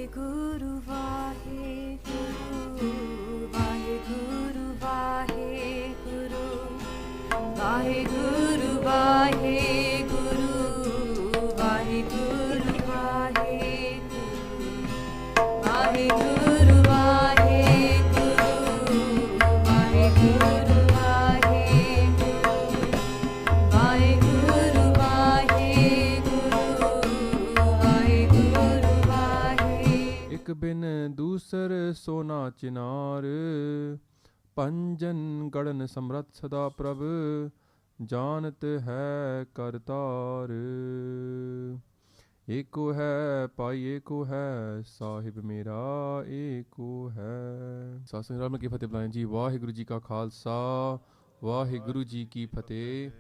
Vaheguru, Vaheguru, Vaheguru, Vaheguru, Vaheguru, Vaheguru, Vaheguru, Vaheguru, Vaheguru, Vaheguru, Vaheguru, एक बिन दूसर सोना चिनार पंजन गणन समरथ सदा प्रभ जानत है करतार एको है पाई एको है साहिब मेरा एको है। सासंग की फतेह बुलाएं जी। वाहिगुरु जी का खालसा वाहिगुरु जी की फतेह।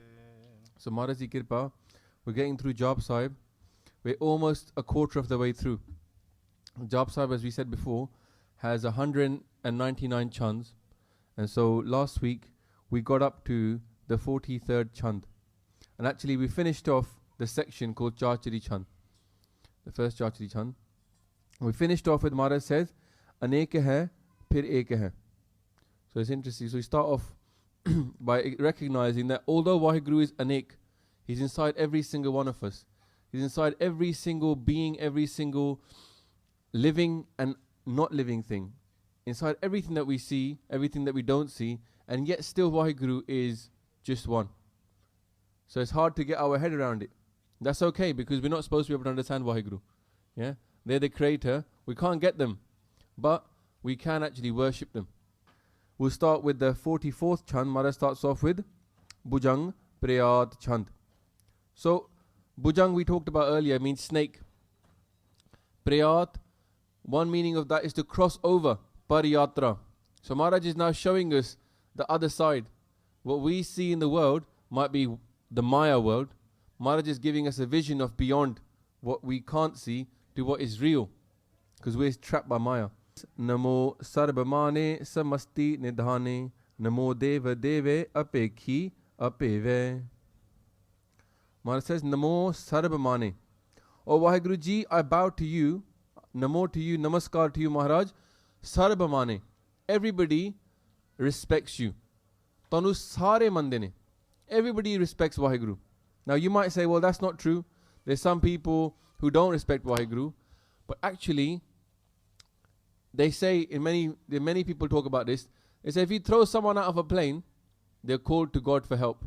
So Maharaj Ji Kirpa, we're getting through Jaap Sahib. We're almost a quarter of the way through. Jaap Sahib, as we said before, has 199 chands. And so last week we got up to the 43rd chand. And actually we finished off the section called Chachari Chand, the first Chachari Chand. We finished off with Maharaj says, Anek hai, phir ek hai. So it's interesting. So we start off by recognizing that although Vaheguru is Anek, He's inside every single one of us. He's inside every single being, every single living and not living thing. Inside everything that we see, everything that we don't see, and yet still Vaheguru is just one. So it's hard to get our head around it. That's okay, because we're not supposed to be able to understand Vaheguru. Yeah? They're the creator. We can't get them, but we can actually worship them. We'll start with the 44th chand. Maharaj starts off with Bhujang Prayat Chand. So, Bhujang we talked about earlier means snake. Prayat, one meaning of that is to cross over, Pariyatra. So Maharaj is now showing us the other side. What we see in the world might be the Maya world. Maharaj is giving us a vision of beyond what we can't see to what is real, because we're trapped by Maya. Namo Sarvamane Samasti Nidhane Namo Deva Deve Apekhi Apeve. Maharaj says, Namo Sarvamane. O Vaheguru Ji, I bow to you. Namo to you, Namaskar to you, Maharaj. Sarvamane. Everybody respects you. Tanu sare mandene. Everybody respects Vaheguru. Now you might say, well, that's not true. There's some people who don't respect Vaheguru. But actually, they say, many people talk about this, they say if you throw someone out of a plane, they're called to God for help.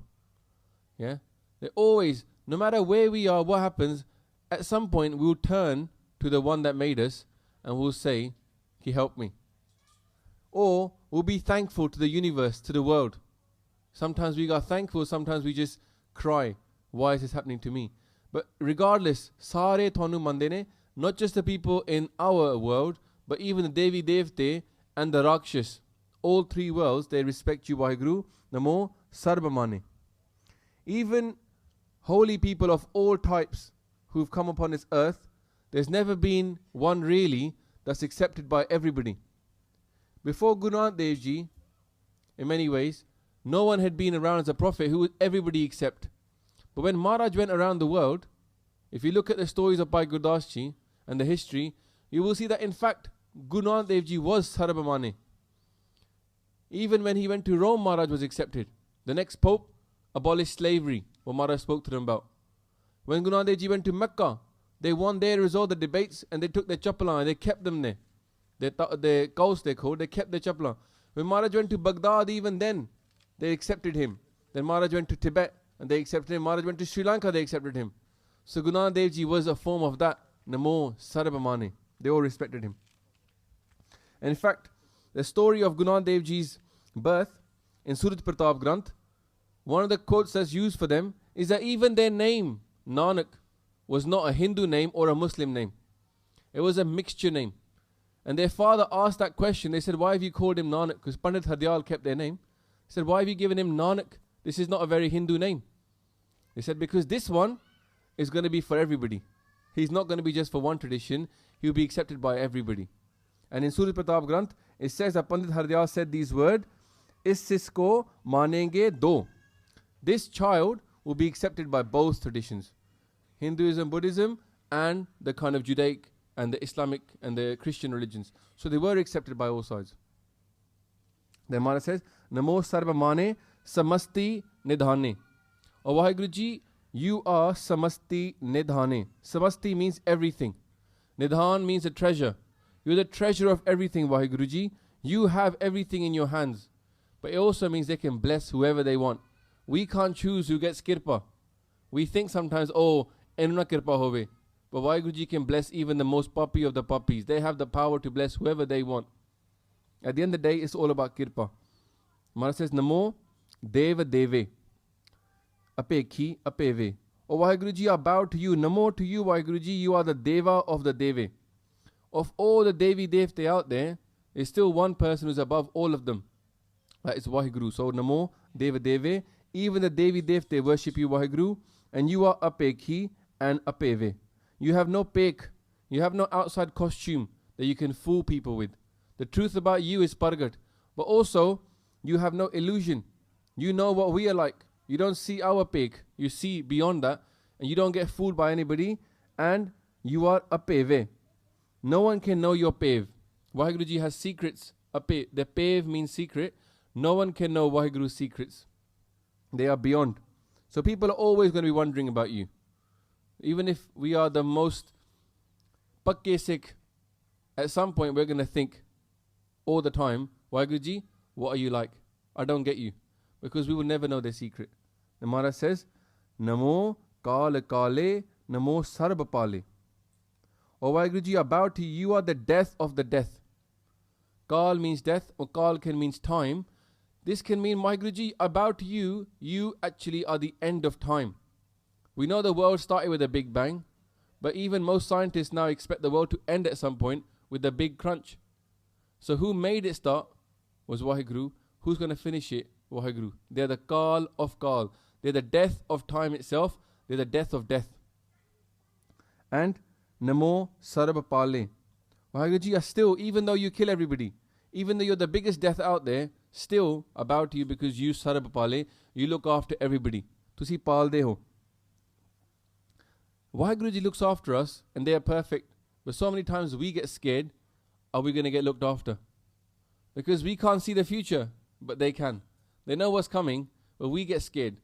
Yeah? They always, no matter where we are, what happens, at some point we'll turn to the one that made us and we'll say, He helped me. Or we'll be thankful to the universe, to the world. Sometimes we are thankful, sometimes we just cry, why is this happening to me? But regardless, Sare Thonu Mandene, not just the people in our world, but even the Devi Devte and the Rakshas, all three worlds, they respect you, Vaheguru. Namo Sarvamane. Even holy people of all types who've come upon this earth, there's never been one really that's accepted by everybody. Before Guru Nanak Dev Ji, in many ways, no one had been around as a prophet who would everybody accept. But when Maharaj went around the world, if you look at the stories of Bhai Gurdas Ji and the history, you will see that in fact, Guru Nanak Dev Ji was Sarvamane. Even when he went to Rome, Maharaj was accepted. The next Pope abolished slavery, what Maharaj spoke to them about. When Guru Nanak Dev Ji went to Mecca, they won there, resolved the debates, and they took their chapalan and they kept them there. Their cows they called, they kept their chapalan. When Maharaj went to Baghdad, even then, they accepted him. Then Maharaj went to Tibet, and they accepted him. Maharaj went to Sri Lanka, they accepted him. So Guru Nanak Dev Ji was a form of that. Namo Sarvamane. They all respected him. And in fact, the story of Guru Nanak Dev Ji's birth in Surat Pratap Granth, one of the quotes that's used for them is that even their name, Nanak, was not a Hindu name or a Muslim name. It was a mixture name. And their father asked that question. They said, why have you called him Nanak? Because Pandit Hardyal kept their name. He said, why have you given him Nanak? This is not a very Hindu name. They said, because this one is going to be for everybody. He's not going to be just for one tradition. He will be accepted by everybody. And in Surat Pratap Granth, it says that Pandit Hardyal said these words, Issisko manenge do. This child will be accepted by both traditions, Hinduism, Buddhism, and the kind of Judaic and the Islamic and the Christian religions. So they were accepted by all sides. Then Maharaj says, Namo Sarva Mane Samasti Nidhane. O Vaheguru Ji, you are Samasti Nidhane. Samasti means everything. Nidhan means a treasure. You're the treasure of everything, Vaheguru Ji. You have everything in your hands. But it also means they can bless whoever they want. We can't choose who gets kirpa. We think sometimes, oh, enuna kirpa hove. But Vaheguru Ji can bless even the most puppy of the puppies. They have the power to bless whoever they want. At the end of the day, it's all about kirpa. Maharaj says, Namo Deva Deve. Apekhi Apeve. O Vaheguru Ji, I bow to you. Namo to you, Vaheguru Ji. You are the Deva of the Deve. Of all the Devi Devte out there, there's still one person who's above all of them. That is Vaheguru. So Namo Deva Deve. Even the Devi Devte worship you, Vaheguru. And you are Apekhi and Apeve. You have no pek. You have no outside costume that you can fool people with. The truth about you is Pargat. But also, you have no illusion. You know what we are like. You don't see our pek. You see beyond that. And you don't get fooled by anybody. And you are Apeve. No one can know your pave. Vaheguru Ji has secrets. The pave means secret. No one can know Vaheguru's secrets. They are beyond. So people are always going to be wondering about you. Even if we are the most pakke Sikh, at some point we're going to think all the time, Vaheguru Ji, what are you like? I don't get you. Because we will never know their secret. The Maharaj says, Namo Kale Kale, Namo Sarba Pale. O Vaheguru Ji, I bow to you. You are the death of the death. Kal means death, or Kal can means time. This can mean, Vaheguru Ji, I bow to you. You actually are the end of time. We know the world started with a big bang, but even most scientists now expect the world to end at some point with a big crunch. So who made it start was Vaheguru. Who's going to finish it? Vaheguru. They're the Kal of Kal. They're the death of time itself. They're the death of death. And Namo Sarab Pale. Vaheguru Ji, are still, even though you kill everybody, even though you're the biggest death out there, still I bow to you because you Sarab Pale, you look after everybody. Tusi Pal de ho. Vaheguru Ji looks after us and they are perfect. But so many times we get scared, are we going to get looked after? Because we can't see the future, but they can. They know what's coming, but we get scared.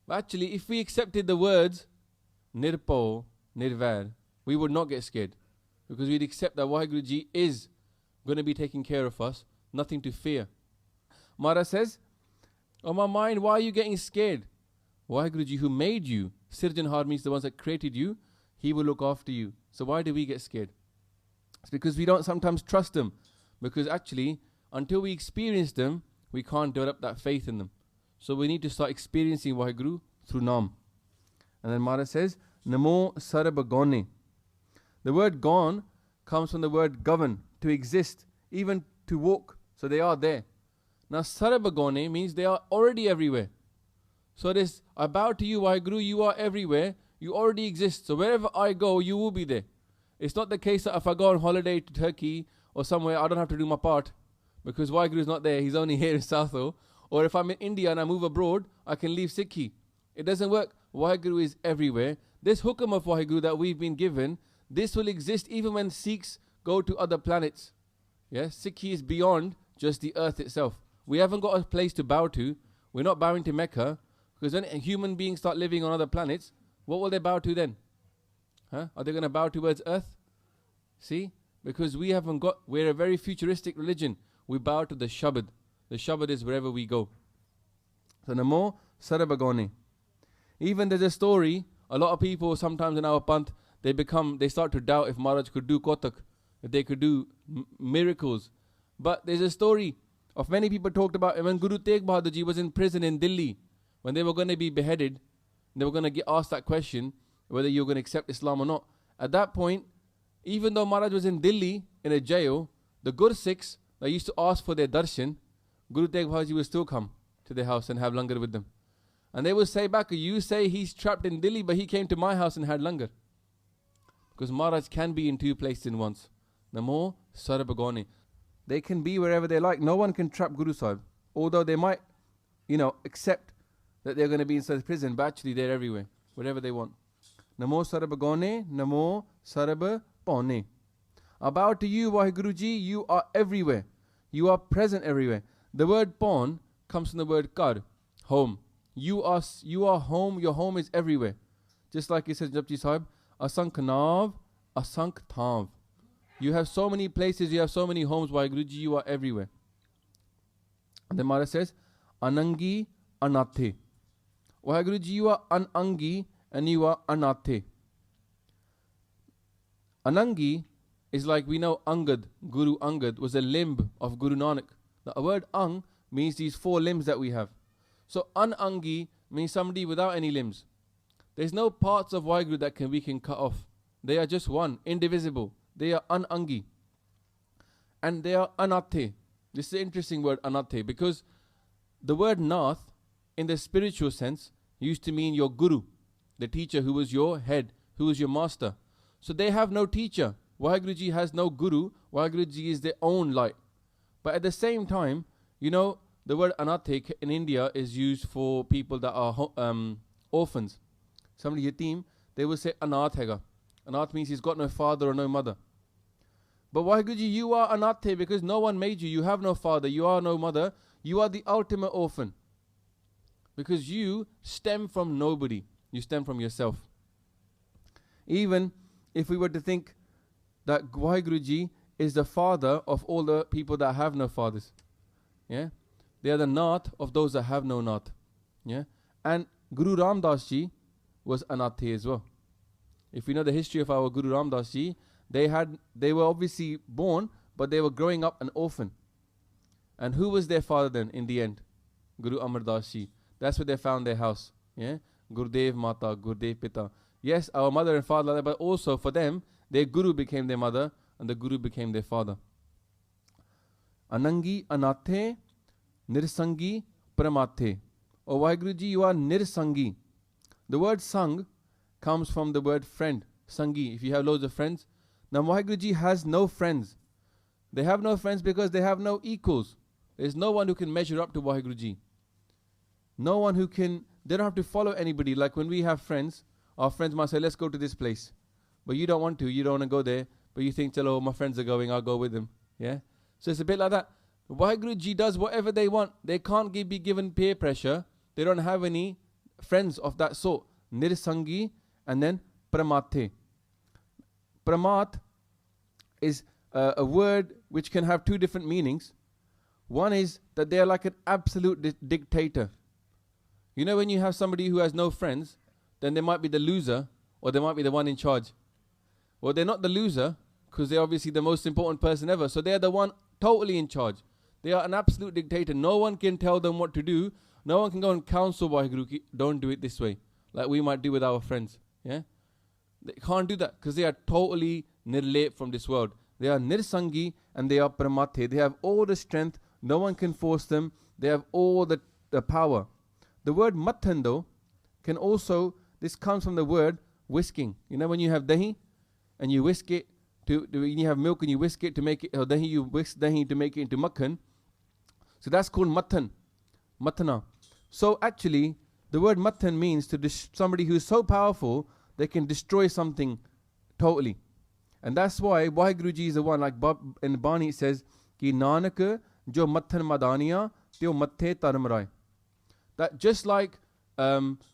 But actually, if we accepted the words, Nirpo, Nirvair, we would not get scared. Because we'd accept that Vaheguru Ji is going to be taking care of us, nothing to fear. Mara says, oh my mind, why are you getting scared? Vaheguru Ji, who made you, Sirjanhar means the ones that created you, he will look after you. So why do we get scared? It's because we don't sometimes trust them. Because actually, until we experience them, we can't develop that faith in them. So we need to start experiencing Vaheguru through Naam. And then Mara says, Namo Sarab Gone. The word gone comes from the word govern, to exist, even to walk. So they are there. Now Sarab Gone means they are already everywhere. So this, I bow to you, Vaheguru, you are everywhere. You already exist. So wherever I go, you will be there. It's not the case that if I go on holiday to Turkey or somewhere, I don't have to do my part. Because Vaheguru is not there. He's only here in Southall. Or if I'm in India and I move abroad, I can leave Sikhi. It doesn't work. Vaheguru is everywhere. This hukam of Vaheguru that we've been given, this will exist even when Sikhs go to other planets. Yes, Sikhi is beyond just the earth itself. We haven't got a place to bow to. We're not bowing to Mecca. Because when human beings start living on other planets, what will they bow to then? Are they going to bow towards earth? See? Because we're a very futuristic religion. We bow to the Shabad. The Shabad is wherever we go. So Namo Sarabagone. Even there's a story, a lot of people sometimes in our Panth, they start to doubt if Maharaj could do Kotak, if they could do miracles. But there's a story of many people talked about when Guru Tegh Bahadur Ji was in prison in Delhi, when they were going to be beheaded, they were going to get asked that question, whether you're going to accept Islam or not. At that point, even though Maharaj was in Delhi, in a jail, the Gursikhs that used to ask for their darshan, Guru Tegh Bahadur Ji would still come to their house and have langar with them. And they would say back, you say he's trapped in Delhi, but he came to my house and had langar. Because Maharaj can be in two places in once. Namo Sarabagone. They can be wherever they like. No one can trap Guru Sahib. Although they might, accept that they're going to be inside prison, but actually they're everywhere, wherever they want. Namo Sarabagone, Namo Sarabapone. I bow to you, Waheguru Ji. You are everywhere. You are present everywhere. The word pawn comes from the word kar, home. You are home. Your home is everywhere. Just like he says, Japji Sahib, asank nav, asank thav. You have so many places, you have so many homes, Waheguru Ji, you are everywhere. And then Maharaj says, anangi anathe. Waheguru Ji, you are anangi and you are anathe. Anangi is like we know Angad, Guru Angad was a limb of Guru Nanak. The word ang means these 4 limbs that we have. So anangi means somebody without any limbs. There's no parts of Waheguru that we can cut off. They are just one, indivisible. They are anangi. And they are anathe. This is an interesting word, anathe, because the word nath, in the spiritual sense, used to mean your guru, the teacher who was your head, who was your master. So they have no teacher. Waheguru Ji has no guru. Waheguru Ji is their own light. But at the same time, you know, the word anathe in India is used for people that are orphans. Somebody yatim, they will say anath hega. Anath means he's got no father or no mother. But Waheguru Ji, you are anathe because no one made you. You have no father, you are no mother. You are the ultimate orphan. Because you stem from nobody. You stem from yourself. Even if we were to think that Waheguru Ji is the father of all the people that have no fathers. Yeah? They are the nath of those that have no nath. Yeah? And Guru Ram Das Ji was anathe as well. If we know the history of our Guru Ram Das Ji, they were obviously born, but they were growing up an orphan. And who was their father then in the end? Guru Amar Das Ji. That's where they found their house. Yeah? Gurudev Mata, Gurudev Pita. Yes, our mother and father, but also for them, their guru became their mother and the guru became their father. Anangi anathe nirsangi pramathe. Oh Waheguru Ji, you are nirsangi. The word sang comes from the word friend, sangi. If you have loads of friends. Now Waheguru Ji has no friends. They have no friends because they have no equals. There's no one who can measure up to Waheguru Ji. No one who can, they don't have to follow anybody. Like when we have friends, our friends might say, let's go to this place. But you don't want to, you don't want to go there. But you think, chalo, my friends are going, I'll go with them. Yeah? So it's a bit like that. Waheguru Ji does whatever they want. They can't be given peer pressure. They don't have any friends of that sort. Nirsangi and then pramathe. Pramat is a word which can have 2 different meanings. One is that they are like an absolute dictator. You know when you have somebody who has no friends, then they might be the loser or they might be the one in charge. Well, they're not the loser because they're obviously the most important person ever. So they're the one totally in charge. They are an absolute dictator. No one can tell them what to do. No one can go and counsel Waheguru, don't do it this way, like we might do with our friends. Yeah, they can't do that because they are totally nirlep from this world. They are nirsangi and they are pramathe. They have all the strength. No one can force them. They have all the power. The word mathan though can also, this comes from the word whisking. You know when you have dahi and you whisk it when you have milk and you whisk it to make it, or dahi, you whisk dahi to make it into makhan. So that's called mathan, matana. So actually the word mathan means to somebody who is so powerful they can destroy something totally. And that's why Waheguru Ji is the one, like in Bani it says, Ki Nanak jo mathan madaniya teo mathe taramrai. That just like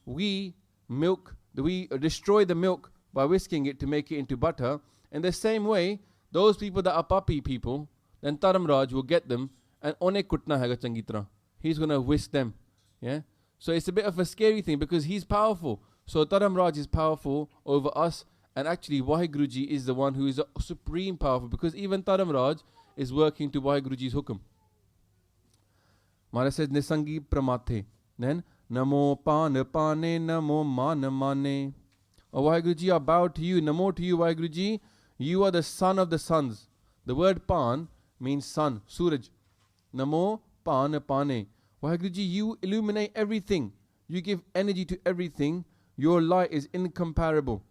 we destroy the milk by whisking it to make it into butter, in the same way, those people that are papi people, then Taramraj will get them and one kutna hega changi tarah. He's going to whisk them. Yeah. So it's a bit of a scary thing because he's powerful. So Taramraj is powerful over us, and actually Waheguru Ji is the one who is supreme powerful because even Taramraj is working to Waheguru Ji's hukum. Maharaj says Nisangi Pramathe. Then Namo Pan Pane Namo Man Mane. Oh Waheguru Ji, I bow to you. Namo to you, Waheguru Ji. You are the son of the sons. The word Pan means sun, Suraj. Namo Pan Pane. Waheguru Ji, you illuminate everything. You give energy to everything. Your light is incomparable.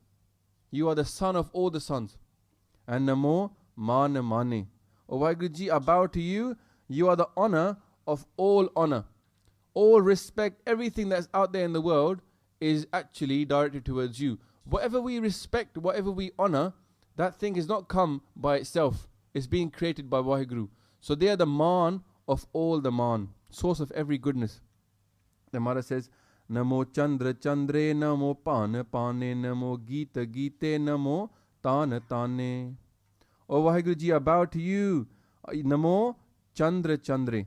You are the son of all the sons. And Namo Man Mane. Oh Waheguru Ji, I bow to you. You are the honor of all honor. All respect, everything that's out there in the world is actually directed towards you. Whatever we respect, whatever we honor, that thing has not come by itself. It's being created by Waheguru. So they are the man of all the man, source of every goodness. The Mara says, Namo Chandra Chandre, Namo Pane Pane, Namo Gita Gite, Namo Tane Tane. O Waheguru Ji, I bow to you. Namo Chandra Chandre.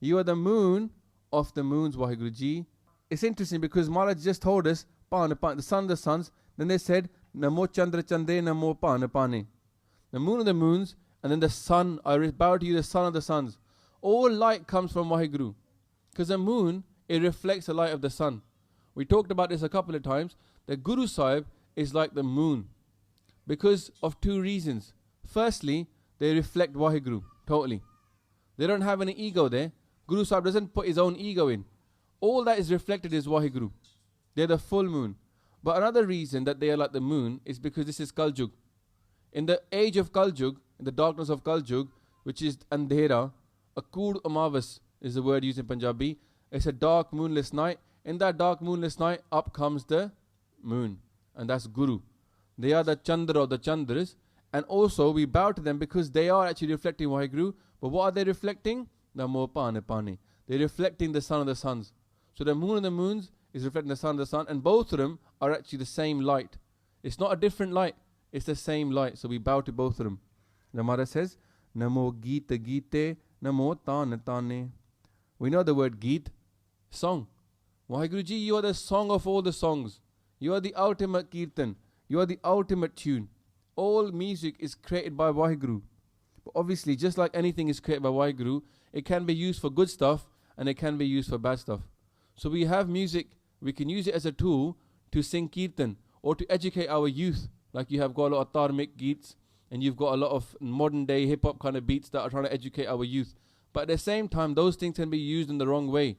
You are the moon of the moons, Waheguru Ji. It's interesting because Maharaj just told us, Pane Pane, the sun of the suns. Then they said, Namo Chandra Chandre, Namo Pane Pane. The moon of the moons, and then the sun, I bow to you, the sun of the suns. All light comes from Waheguru. Because the moon, it reflects the light of the sun. We talked about this a couple of times. The Guru Sahib is like the moon. Because of two reasons. Firstly, they reflect Waheguru, totally. They don't have any ego there. Guru Sahib doesn't put his own ego in. All that is reflected is Waheguru. They're the full moon. But another reason that they are like the moon is because this is Kaljug. In the age of Kaljug, in the darkness of Kaljug, which is Andhera, Akur Amavas is the word used in Punjabi. It's a dark moonless night. In that dark moonless night, up comes the moon. And that's Guru. They are the Chandra of the Chandras. And also we bow to them because they are actually reflecting Waheguru. But what are they reflecting? Namo Pane Pane. They're reflecting the sun of the suns. So the moon of the moons is reflecting the sun of the sun. And both of them are actually the same light. It's not a different light. It's the same light. So we bow to both of them. The Maharaj says, Namo Gita Gite, Namo Tane Tane. We know the word Geet, song. Waheguru Ji, you are the song of all the songs. You are the ultimate Kirtan. You are the ultimate tune. All music is created by Waheguru. But obviously, just like anything is created by Waheguru, it can be used for good stuff and it can be used for bad stuff. So we have music, we can use it as a tool to sing Kirtan or to educate our youth. Like you have got a lot of Dharmic Geets and you've got a lot of modern day hip hop kind of beats that are trying to educate our youth. But at the same time, those things can be used in the wrong way.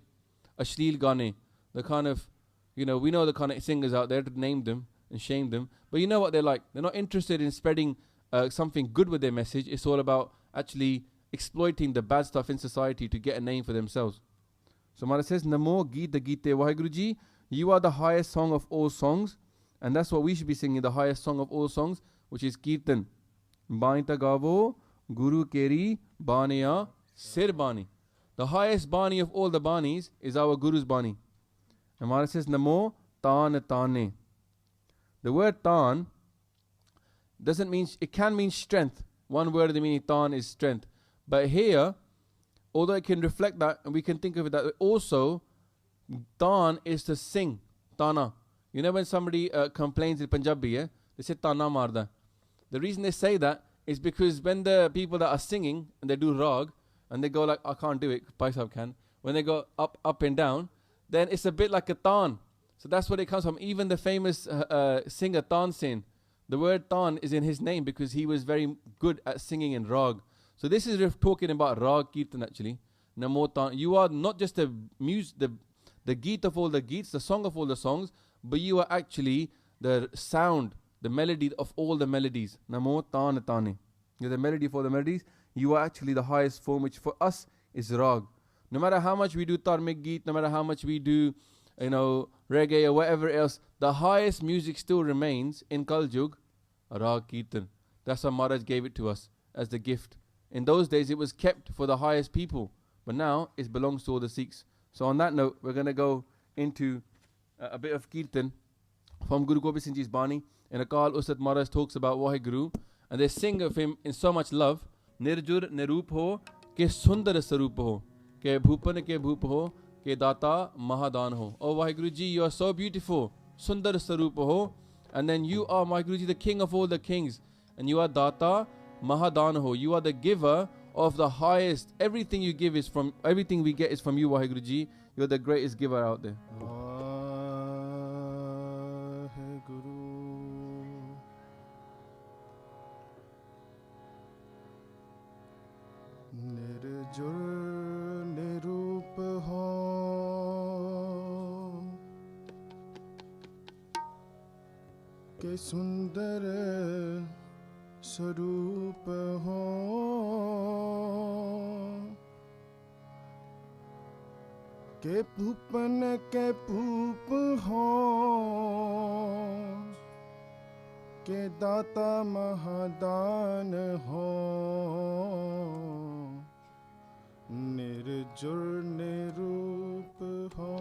Ashleel Gane, the kind of, we know the kind of singers out there to name them and shame them. But you know what they're like. They're not interested in spreading something good with their message. It's all about actually exploiting the bad stuff in society to get a name for themselves. So Maharaj says, Namo Gita Gite Waheguru Ji, you are the highest song of all songs. And that's what we should be singing, the highest song of all songs, which is Kirtan. Bainta Gavo, Guru Keri, Baneya, Sir Bani. The highest Bani of all the Banis is our Guru's Bani. And Maharaj says, Namo Tane Tane. The word Tan doesn't mean, it can mean strength. One word of the meaning Tan is strength. But here, although it can reflect that, and we can think of it that way, also, Tan is to sing, Tana. You know when somebody complains in Punjabi, they say Tana Marda. The reason they say that is because when the people that are singing, and they do rag, and they go like, I can't do it, Paisab can. When they go up and down, then it's a bit like a Tan. So that's where it comes from. Even the famous singer Tansen, the word Tan is in his name because he was very good at singing in rag. So this is talking about rag Kirtan actually. Namo Tan. You are not just the Geet of all the Geets, the song of all the songs, but you are actually the sound, the melody of all the melodies. Namo Tane Tane. You're the melody for the melodies. You are actually the highest form, which for us is rag. No matter how much we do Dharmic Geet, no matter how much we do, reggae or whatever else, the highest music still remains in Kaljug, Rag Kirtan. That's why Maharaj gave it to us as the gift. In those days, it was kept for the highest people, but now it belongs to all the Sikhs. So on that note, we're going to go into a bit of Kirtan from Guru Gobind Singh Ji's Bani. And Akal Ustat Maharaj talks about Waheguru, and they sing of him in so much love. Nirjur nirup ho, ke sundar sarup ho, ke bhupan ke bhup ho, ke data mahadan ho. Oh Waheguru Ji, you are so beautiful, sundar sarup ho, and then you are Waheguru Ji, the king of all the kings, and you are data mahadan ho. You are the giver of the highest. Everything you give is from, everything we get is from you, Waheguru Ji. You are the greatest giver out there. Nirjur nirup ho, ke sundar sarup ho, ke bhupan ke bhup ho, के दाता महादान हो, निर्जुर निरूप हो,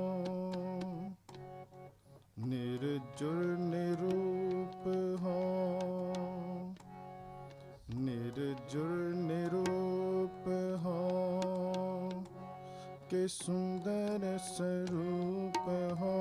निर्जुर निरूप हो, निर्जुर निरूप हो, के सुंदर स्वरूप हो,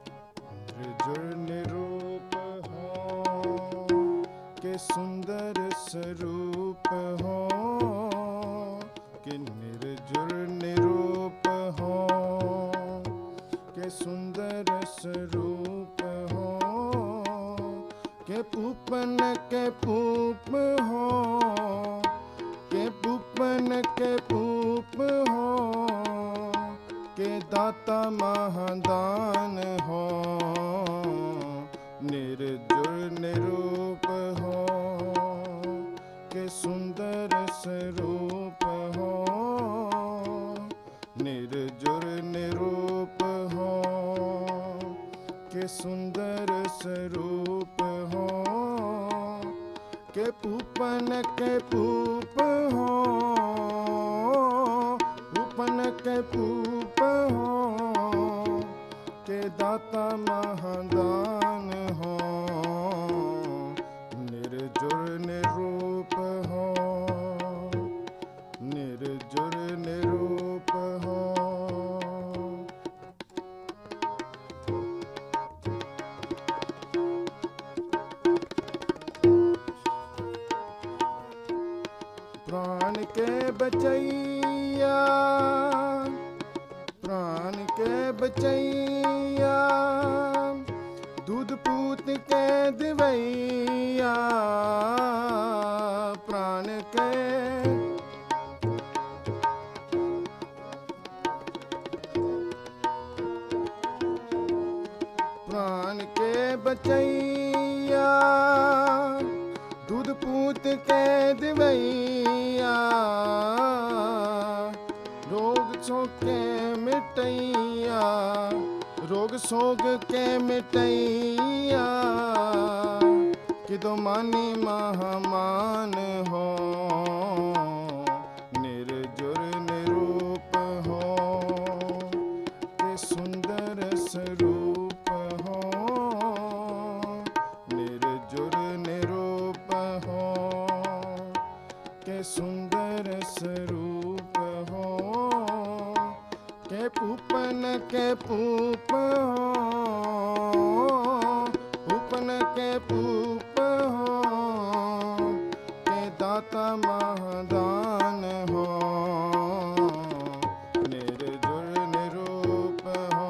निर्जुर निरूप हो, के सुंदर स्वरूप हो, कि निर्जुर निरूप हो, के सुंदर स्वरूप हो, के पूपन के पूप हो, के पूपन के पूप हो, के दाता महादान हो, निर्जुर निरूप हो, के सुंदर स्वरूप हो, निर्जुर निरूप हो, के सुंदर स्वरूप हो, के पूपन के पूप हो, पूपन के पूप हो, के दाता महादान हो, निर्जुर निरूप हो, निर्जुर निरूप हो, प्राण के बचैया, प्राण के बचैया, दूध पूत के दिवैया, प्राण के प्राण के बचैया, दूध पूत के दिवैया, रोग सोग के मिटैया, रोग सोग के मिटैया, कि दो मानी महामान हो, निर्जुर निरूप हो, के सुंदर स्वरूप हो, निर्जुर निरूप हो, के सुंदर स्वरूप हो, के पूपन के पूप हो, पूपन के पूप हो, के दाता महादान हो, निर्जुर निरूप हो,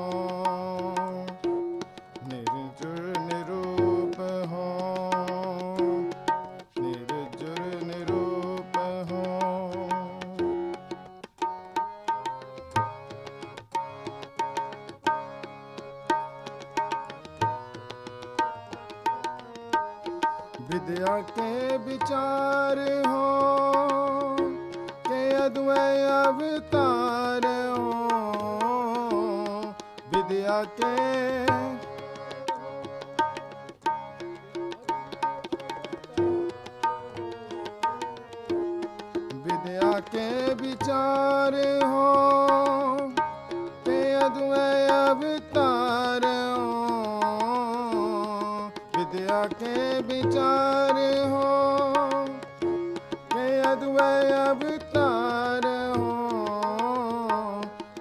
निर्जुर निरूप हो, निर्जुर निरूप हो, विद्या के विचार हो, के अद्वय अवतार हो, विद्या के विद्या के विचार हो, के अद्वय अवतार हो, विद्या के विचार हो, के अद्वय अवतार हो,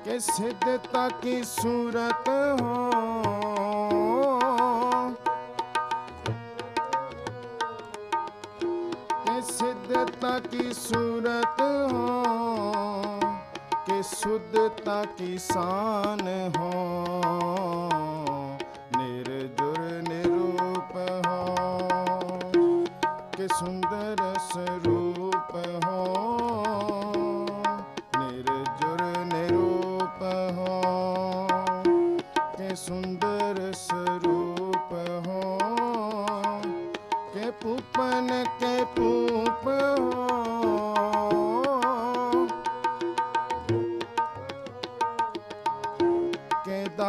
के सिद्धता की सूरत हो, के सिद्धता की सूरत हो, के शुद्धता की शान हो, निर्जुर निरूप हो, के सुंदर स्वरूप हो, निर्जुर निरूप हो, के सुंदर स्वरूप हो, के पूपन के पूप हो,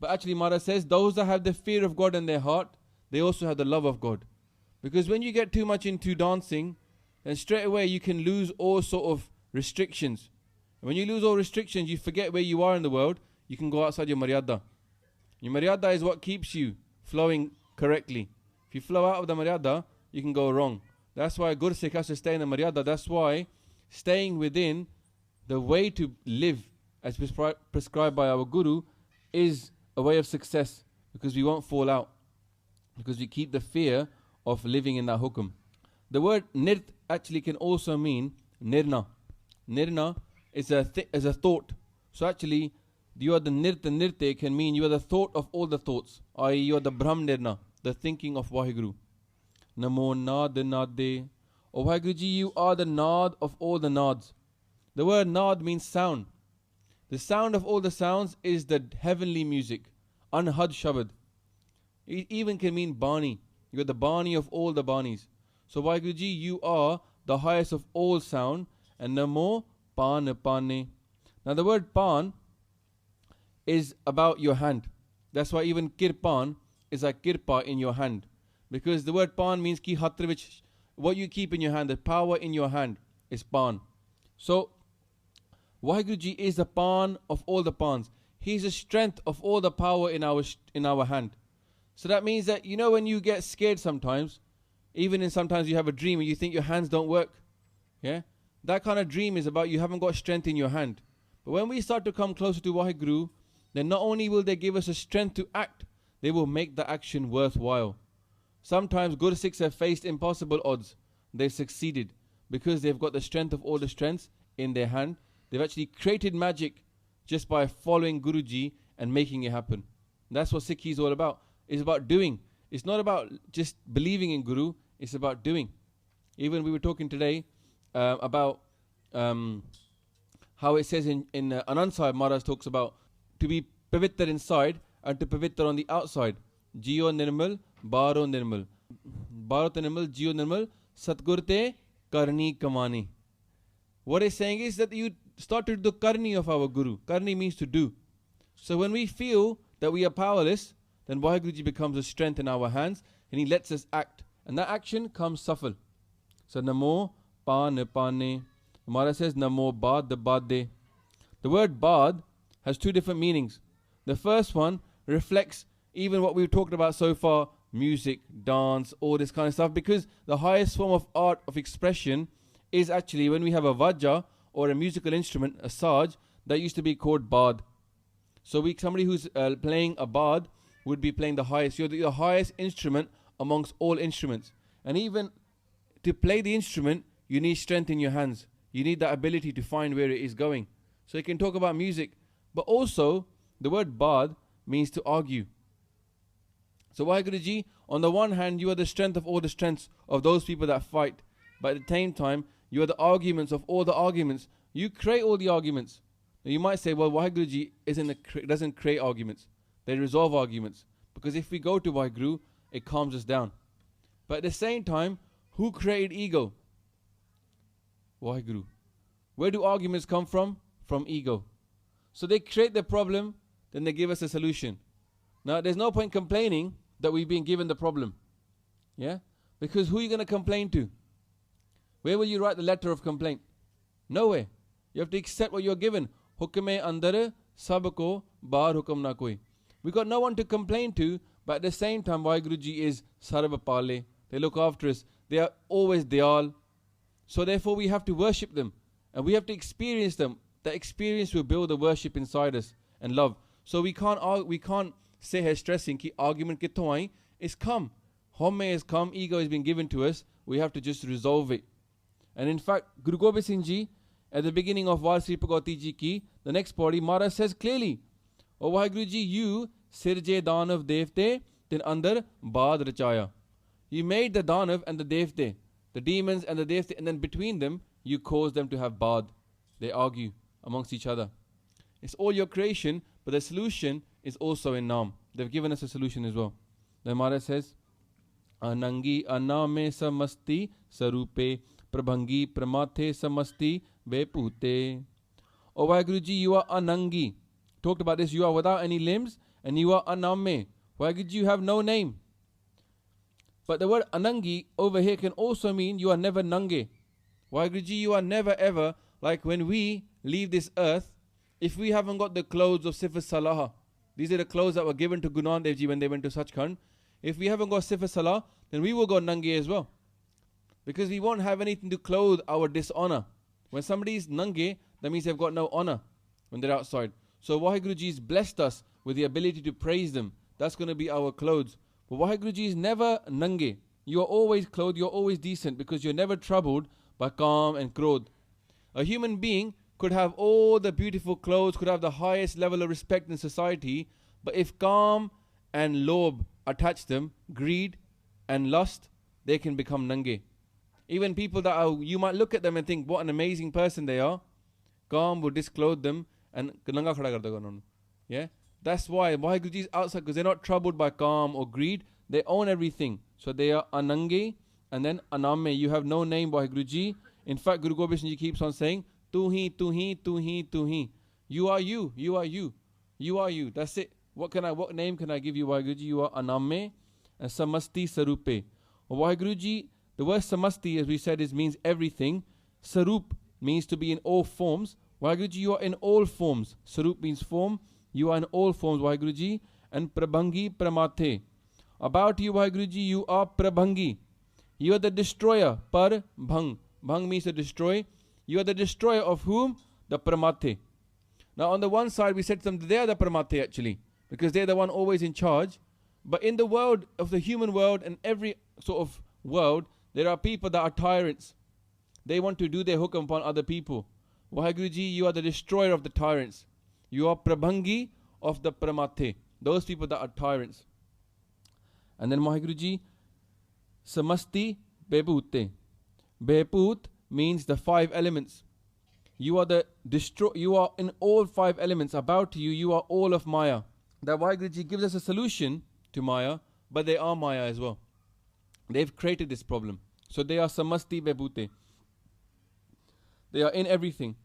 But actually Maharaj says those that have the fear of God in their heart, they also have the love of God. Because when you get too much into dancing, then straight away you can lose all sort of restrictions. And when you lose all restrictions, you forget where you are in the world, you can go outside your maryada. Your maryada is what keeps you flowing correctly. If you flow out of the maryada, you can go wrong. That's why Gursikh has to stay in the maryada. That's why staying within the way to live as prescribed by our Guru is a way of success, because we won't fall out, because we keep the fear of living in that hukum. The word nirt actually can also mean nirna. Nirna is a thought. So actually, you are the nirte can mean you are the thought of all the thoughts, i.e. you are the Brahm Nirna, the thinking of Waheguru. Namo Nad Nade. O Waheguruji, you are the Nad of all the Nads. The word Nad means sound. The sound of all the sounds is the heavenly music. Anhad Shabad. It even can mean Bani. You are the Bani of all the Banis. So Waheguruji, you are the highest of all sound. And Namo Pan Pane. Now the word Pan is about your hand. That's why even Kirpan is a kirpa in your hand. Because the word Pan means ki hatra, which what you keep in your hand, the power in your hand is Pan. So Waheguruji is the Pan of all the Pans. He is the strength of all the power in our hand. So that means that, you know, when you get scared sometimes, even in sometimes you have a dream and you think your hands don't work. Yeah? That kind of dream is about you haven't got strength in your hand. But when we start to come closer to Waheguru, then not only will they give us a strength to act, they will make the action worthwhile. Sometimes Gursikhs have faced impossible odds. They've succeeded because they've got the strength of all the strengths in their hand. They've actually created magic just by following Guruji and making it happen. That's what Sikhi is all about. It's about doing. It's not about just believing in Guru. It's about doing. Even we were talking today about how it says in Anand Sahib, Maharaj talks about to be pavitra inside and to pavitra on the outside. Jio nirmal, baro nirmal. Baro nirmal, jio nirmal, satgur te karni kamani. What it's saying is that you start to do the karni of our Guru. Karni means to do. So when we feel that we are powerless, then Waheguruji becomes a strength in our hands and he lets us act. And that action comes safal. So Namo Pan Pane. Maharaj says Namo Bad Bade. The word Bad has two different meanings. The first one reflects even what we've talked about so far, music, dance, all this kind of stuff, because the highest form of art of expression is actually when we have a vajja or a musical instrument, a saj, that used to be called Bad. So somebody who's playing a Bad would be playing the highest. You're the highest instrument amongst all instruments. And even to play the instrument, you need strength in your hands. You need that ability to find where it is going. So you can talk about music, but also the word Bad means to argue. So Waheguruji, on the one hand, you are the strength of all the strengths of those people that fight. But at the same time, you are the arguments of all the arguments. You create all the arguments. Now you might say, well, Waheguruji doesn't create arguments. They resolve arguments. Because if we go to Waheguru, it calms us down. But at the same time, who created ego? Waheguru. Where do arguments come from? From ego. So they create the problem, then they give us a solution. Now, there's no point complaining that we've been given the problem. Yeah? Because who are you going to complain to? Where will you write the letter of complaint? Nowhere. You have to accept what you're given. Hukme andar sabko bar hukum na koi. We got no one to complain to, but at the same time, Waheguruji is Sarva Pale. They look after us. They are always Dayal. So therefore, we have to worship them. And we have to experience them. That experience will build the worship inside us and love. So we can't say here stressing ki argument kitho aayi. It's come. Homme has come. Ego has been given to us. We have to just resolve it. And in fact, Guru Gobind Singh Ji, at the beginning of Var Sri Bhagavati Ji ki, the next party, Maharaj says clearly, O Waheguruji, you sirje danav devte, then andar baad rachaya. You made the danav and the devte, the demons and the devte, and then between them, you cause them to have baad. They argue amongst each other. It's all your creation, but the solution is also in Naam. They've given us a solution as well. Then Maharaj says, Anangi aname samasti sarupe prabhangi pramathe samasti vepute. O Waheguruji, you are anangi. Talked about this. You are without any limbs and you are Anamme. Waheguru Ji, you have no name. But the word Anangi over here can also mean you are never Nange. Waheguru Ji, you are never ever, like when we leave this earth, if we haven't got the clothes of Sifat Salah, these are the clothes that were given to Guru Nanak Dev Ji when they went to Sachkhand. If we haven't got Sifat Salah, then we will go Nange as well. Because we won't have anything to clothe our dishonor. When somebody is Nange, that means they've got no honor when they're outside. So Waheguru Ji has blessed us with the ability to praise them. That's going to be our clothes. But Waheguru Ji is never Nange. You are always clothed, you're always decent because you're never troubled by Kaam and Krodh. A human being could have all the beautiful clothes, could have the highest level of respect in society, but if Kaam and Lob attach them, greed and lust, they can become Nange. Even people that are, you might look at them and think, what an amazing person they are. Kaam will disclothe them and nanga khada kar dega unhonu. Yeah? That's why Waheguru Ji is outside, because they're not troubled by Kaam or greed. They own everything. So they are Anange and then Anamme. You have no name, Waheguru Ji. In fact, Guru Gobind Singh Ji keeps on saying, Tu hi, tu hi, tu hi, tu hi. You are you, you are you. You are you. That's it. What name can I give you, Waheguru Ji? You are Anamme and Samasti Sarupe. Waheguru Ji, the word Samasti, as we said, means everything. Sarup means to be in all forms. Waheguru Ji, you are in all forms. Sarup means form. You are in all forms, Waheguru Ji. And Prabhangi Pramathe. About you, Waheguru Ji, you are Prabhangi. You are the destroyer. Par Bhang. Bhang means to destroy. You are the destroyer of whom? The Pramathe. Now on the one side we said they are the Pramathe actually, because they're the one always in charge. But in the world of the human world and every sort of world, there are people that are tyrants. They want to do their hukam upon other people. Waheguru Ji, you are the destroyer of the tyrants. You are Prabhangi of the Pramathe, those people that are tyrants. And then Waheguru Ji, Samasti Bebute. Beput means the 5 elements. You are you are in all 5 elements. About you, you are all of Maya. That Waheguru Ji gives us a solution to Maya, but they are Maya as well. They've created this problem. So they are Samasti Bebute. They are in everything.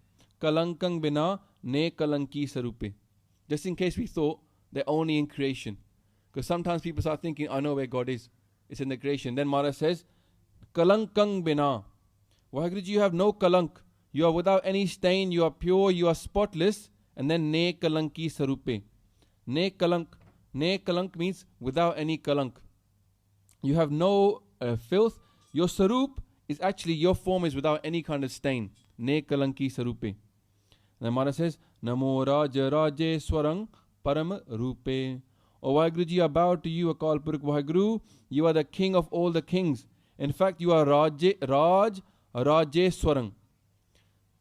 Kalankang bina ne kalanki sarupe. Just in case we thought they're only in creation. Because sometimes people start thinking, I know where God is. It's in the creation. Then Maharaj says, Kalankang bina. Waheguru Ji, you have no kalank. You are without any stain. You are pure. You are spotless. And then ne kalanki sarupe. Ne kalank. Ne kalank means without any kalank. You have no filth. Your sarup is actually, your form is without any kind of stain. Ne kalanki sarupe. Then Maharaj says, Namo Raja Raje Swarang Param Rupe. O Waheguru Ji, I bow to you, Akal Purakh Waheguru. You are the king of all the kings. In fact, you are Raj Raje Swarang.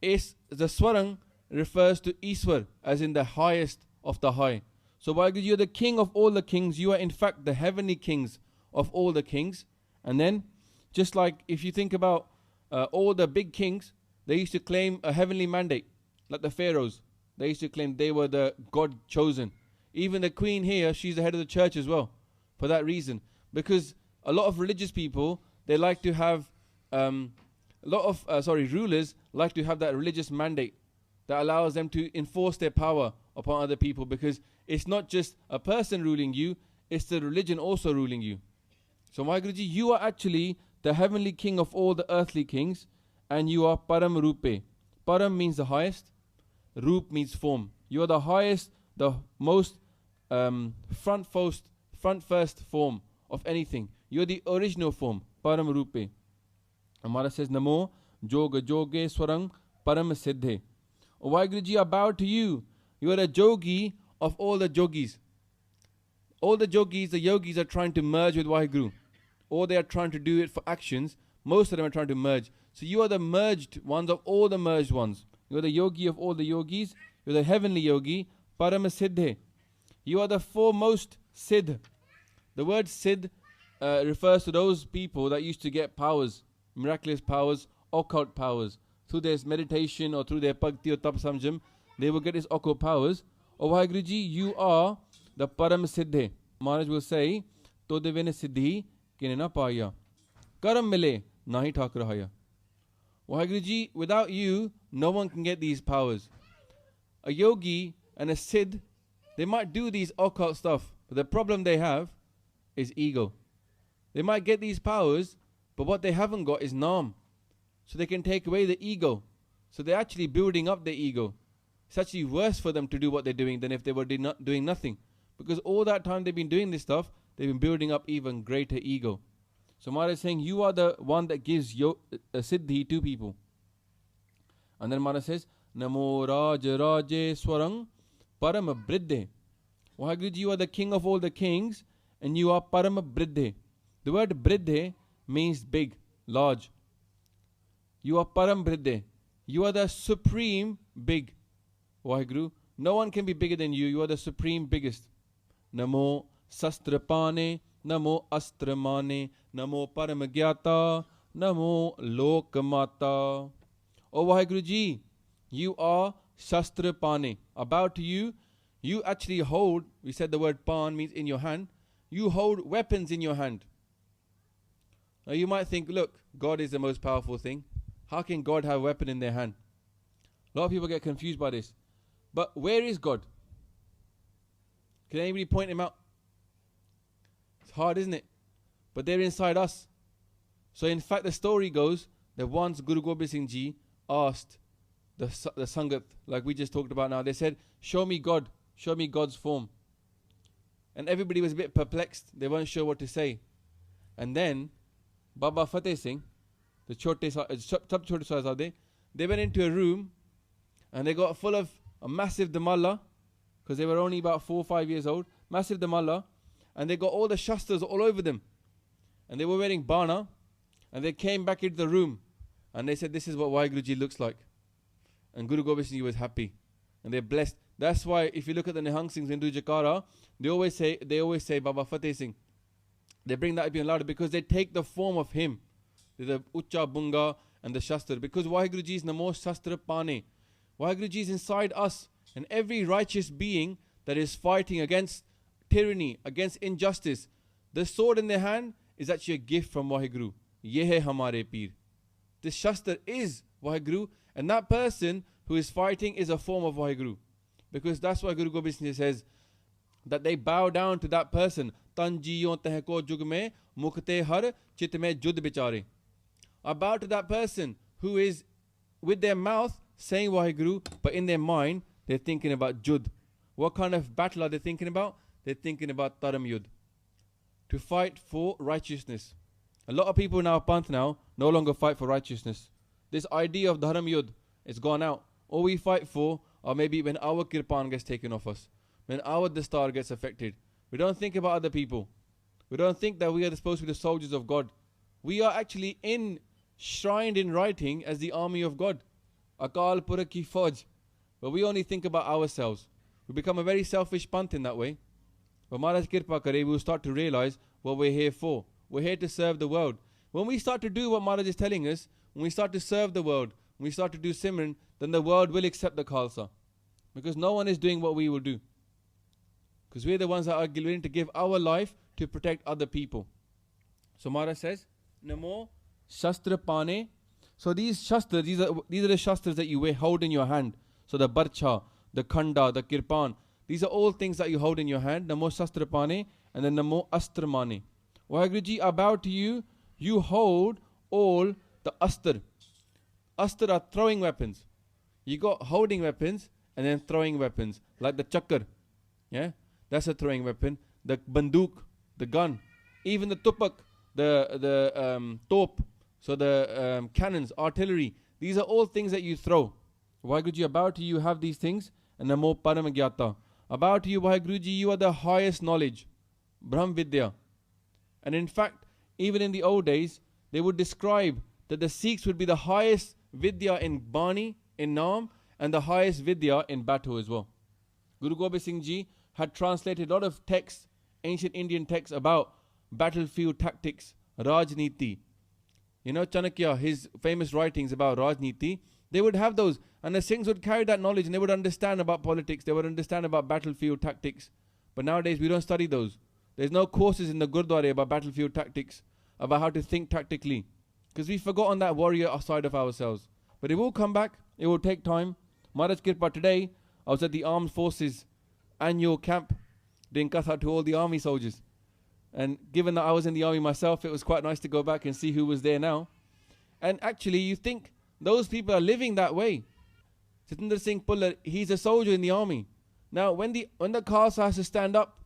The Swarang refers to Iswar, as in the highest of the high. So Waheguru Ji, you are the king of all the kings. You are in fact the heavenly kings of all the kings. And then, just like if you think about all the big kings, they used to claim a heavenly mandate. Like the pharaohs, they used to claim they were the God chosen. Even the queen here, she's the head of the church as well, for that reason. Because a lot of religious people, they like to have, rulers like to have that religious mandate that allows them to enforce their power upon other people, because it's not just a person ruling you, it's the religion also ruling you. So Waheguru Ji, you are actually the heavenly king of all the earthly kings, and you are Param Rupe. Param means the highest. Roop means form. You are the highest, the most front first form of anything. You are the original form. Param Rupe. Amara says, Namo Joga Joge Swarang Param Siddhe. O Waheguru Ji, I bow to you. You are the Jogi of all the Jogis. All the Jogis, the Yogis are trying to merge with Waheguru. Or they are trying to do it for actions. Most of them are trying to merge. So you are the merged ones of all the merged ones. You are the yogi of all the yogis. You are the heavenly yogi. Parama Siddhe. You are the foremost Siddh. The word Siddh refers to those people that used to get powers, miraculous powers, occult powers. Through their meditation or through their bhakti or tap samjam, they will get these occult powers. O Waheguru Ji, you are the Param Siddhe. Maharaj will say, Tode vene siddhi kine na paya. Karam mile nahi thak rahaya. Waheguru Ji, without you, no one can get these powers. A yogi and a siddh They might do these occult stuff, but the problem they have is ego. They might get these powers, but what they haven't got is Naam. So they can take away the ego. So they're actually building up their ego. It's actually worse for them to do what they're doing than if they were doing nothing. Because all that time they've been doing this stuff, they've been building up even greater ego. So Maharaj is saying, you are the one that gives siddhi to people. And then Maharaj says, Namo Raj Raje Swarang Parama Briddhe. Waheguruji, you are the king of all the kings, and you are Parama Briddhe. The word Briddhe means big, large. You are Param Briddhe. You are the supreme big. Waheguru, no one can be bigger than you. You are the supreme biggest. Namo Sastrapane, Namo Astramane, Namo Paramagyata, Namo Lokamata. Oh Waheguruji, you are Shastrapane. About you, you actually hold, we said the word pan means in your hand, you hold weapons in your hand. Now you might think, look, God is the most powerful thing. How can God have a weapon in their hand? A lot of people get confused by this. But where is God? Can anybody point him out? It's hard, isn't it? But they're inside us. So in fact, the story goes that once Guru Gobind Singh Ji asked the Sangat, like we just talked about now, they said, show me God, show me God's form. And everybody was a bit perplexed. They weren't sure what to say. And then Baba Fateh Singh, the Chote Sahib, they went into a room and they got full of a massive damalla, because they were only about 4 or 5 years old, massive damalla, and they got all the shastras all over them. And they were wearing bana, and they came back into the room and they said, this is what Waheguruji looks like. And Guru Gobind Singh Ji was happy. And they're blessed. That's why if you look at the Nihang Singhs in Jakara, they always say Baba Fateh Singh. They bring that up even louder because they take the form of him. The Ucha Bunga and the Shastra. Because Waheguruji is Namo Shastra Pane. Waheguruji is inside us. And every righteous being that is fighting against tyranny, against injustice, the sword in their hand is actually a gift from Waheguru. Ye hai hamare peer. This Shastra is Waheguru, and that person who is fighting is a form of Waheguru. Because that's why Guru Gobind Singh says that they bow down to that person. Tanjiyon tehko jug mein mukte har chit mein jud bichare. I bow to that person who is with their mouth saying Waheguru, but in their mind they're thinking about Jud. What kind of battle are they thinking about? They're thinking about Taram Yud. To fight for righteousness. A lot of people in our Panth now no longer fight for righteousness. This idea of Dharam Yud is gone out. All we fight for are maybe when our kirpan gets taken off us, when our dastar gets affected. We don't think about other people. We don't think that we are supposed to be the soldiers of God. We are actually enshrined in writing as the army of God. Akal Pura ki Fauj. But we only think about ourselves. We become a very selfish Panth in that way. But Maharaj Kirpa Kare, we will start to realize what we're here for. We're here to serve the world. When we start to do what Maharaj is telling us, when we start to serve the world, when we start to do Simran, then the world will accept the Khalsa. Because no one is doing what we will do. Because we're the ones that are willing to give our life to protect other people. So Maharaj says, Namo Shastra Pane. So these Shastras, these are the Shastras that you hold in your hand. So the Barcha, the Khanda, the Kirpan, these are all things that you hold in your hand. Namo Shastra Pane and then Namo Astra Mane. Waheguruji, I bow to you. You hold all the Astra. Astra are throwing weapons. You got holding weapons and then throwing weapons. Like the Chakar. Yeah? That's a throwing weapon. The Banduk, the gun. Even the Tupak, the Top. So the cannons, artillery. These are all things that you throw. Waheguruji, about you have these things. And Namo Paramagyata. About you, Waheguruji, you are the highest knowledge. Brahm Vidya. And in fact, even in the old days, they would describe that the Sikhs would be the highest Vidya in Bani, in Naam, and the highest Vidya in battle as well. Guru Gobind Singh Ji had translated a lot of texts, ancient Indian texts about battlefield tactics, Rajniti. You know, Chanakya, his famous writings about Rajniti, they would have those. And the Singhs would carry that knowledge and they would understand about politics. They would understand about battlefield tactics. But nowadays, we don't study those. There's no courses in the Gurdwara about battlefield tactics, about how to think tactically. Because we've forgotten that warrior side of ourselves. But it will come back. It will take time. Maharaj Kirpa, today, I was at the Armed Forces annual camp doing Katha to all the army soldiers. And given that I was in the army myself, it was quite nice to go back and see who was there now. And actually, you think those people are living that way. Satinder Singh Pullar, he's a soldier in the army. Now, when the Khalsa has to stand up,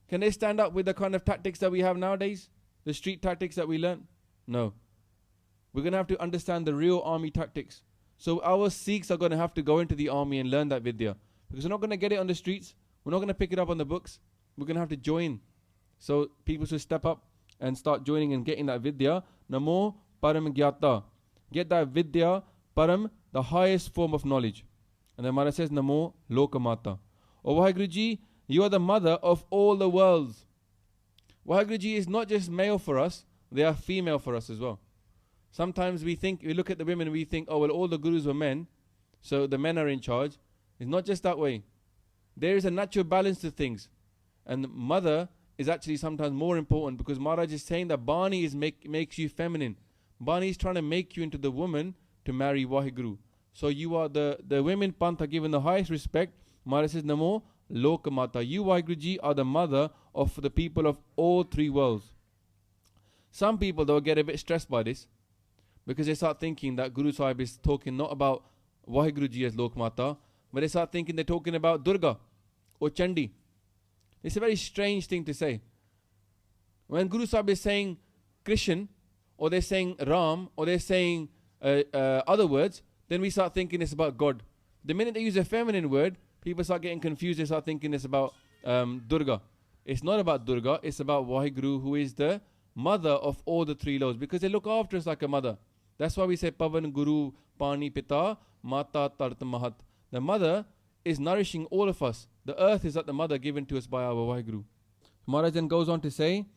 can they stand up with the kind of tactics that we have nowadays? The street tactics that we learn? No. We're going to have to understand the real army tactics. So our Sikhs are going to have to go into the army and learn that vidya. Because we're not going to get it on the streets. We're not going to pick it up on the books. We're going to have to join. So people should step up and start joining and getting that vidya. Namo Param Gyata. Get that vidya, Param, the highest form of knowledge. And then Maharaj says, Namo Lokamata. O Vaheguruji, you are the mother of all the worlds. Vaheguruji is not just male for us, they are female for us as well. Sometimes we look at the women and we think, oh, well, all the gurus were men, so the men are in charge. It's not just that way. There is a natural balance to things. And mother is actually sometimes more important, because Maharaj is saying that Bani makes you feminine. Bani is trying to make you into the woman to marry Vaheguru. So you are the women Panth are given the highest respect. Maharaj says, Namo Lokamata. You, Vaheguruji, are the mother of the people of all three worlds. Some people, though, get a bit stressed by this, because they start thinking that Guru Sahib is talking not about Vaheguruji as Lokmata, but they start thinking they're talking about Durga or Chandi. It's a very strange thing to say. When Guru Sahib is saying Krishna, or they're saying Ram, or they're saying other words, then we start thinking it's about God. The minute they use a feminine word, people start getting confused. They start thinking it's about Durga. It's not about Durga. It's about Vaheguru, who is the mother of all the three laws, because they look after us like a mother. That's why we say Pavan, Guru, Pani, Pita, Mata, Tart, Mahat. The mother is nourishing all of us. The earth is like the mother given to us by our Vaheguru. Maharaj then goes on to say,